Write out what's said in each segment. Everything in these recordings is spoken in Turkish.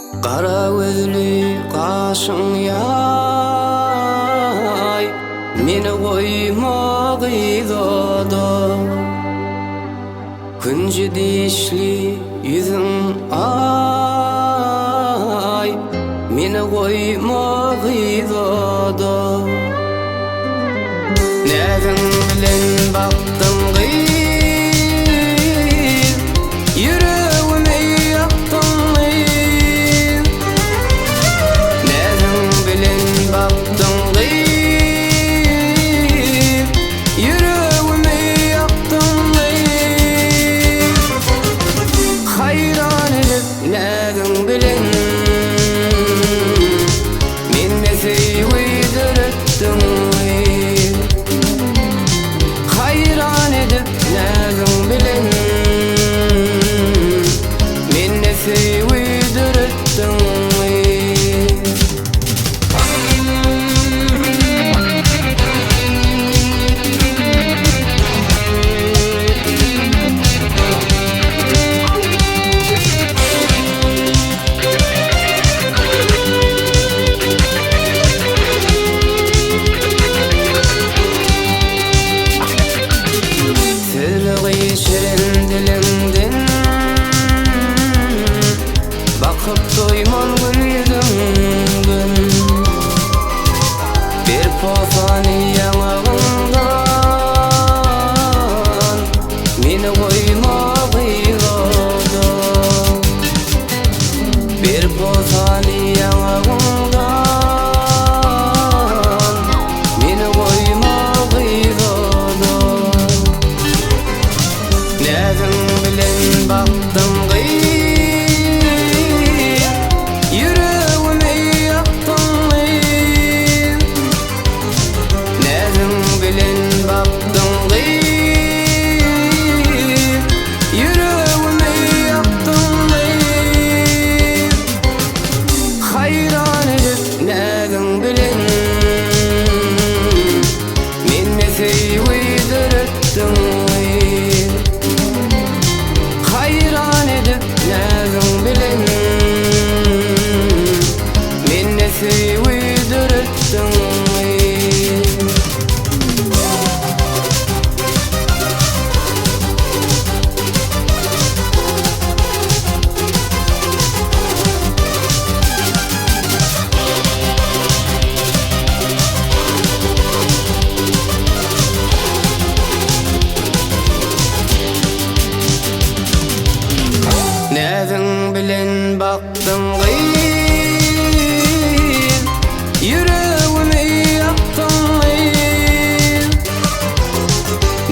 Qara gözlü qaşың yay, meni qoyma qiydoda. Kunji dişli yüzün ay, meni qoyma qiydoda. Nädin bilen baktım qiyb, yüreğime yaktın qiyb. Nädin bilen baktım qiyb, yüreğime yaktın qiyb. Hayran edip nädin bilen meni seýdirtdiň. Şirin dilimden bakıp doymam gülüdümdün. Bir posani yanağından meni koyma qiydoda. Bir posani yanağından meni koyma qiydoda. Nädin bilen baktım qiyb, yüreğime yaktın qiyb. Nädin bilen baktım qiyb, yüreğime yaktın qiyb. Hayran edip nädin bilen meni seýdirtdiň. Hayran edip nädin bilen meni seýdirtdiň. Nädin bilen baktım qiyb, yüreğime yaktın qiyb.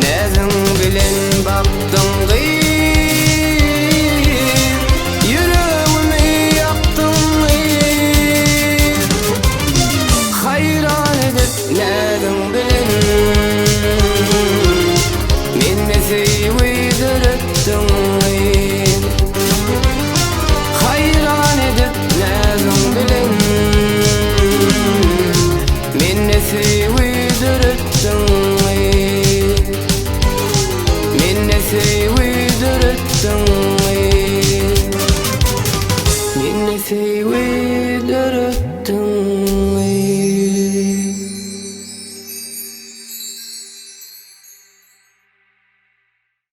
Nädin bilen baktım qiyb, yüreğime yaktın qiyb. Hayran edip nädin bilen meni seýdirtdiň. Hayran edip nädin bilen meni seýdirtdiň. Meni seýdirtdiň.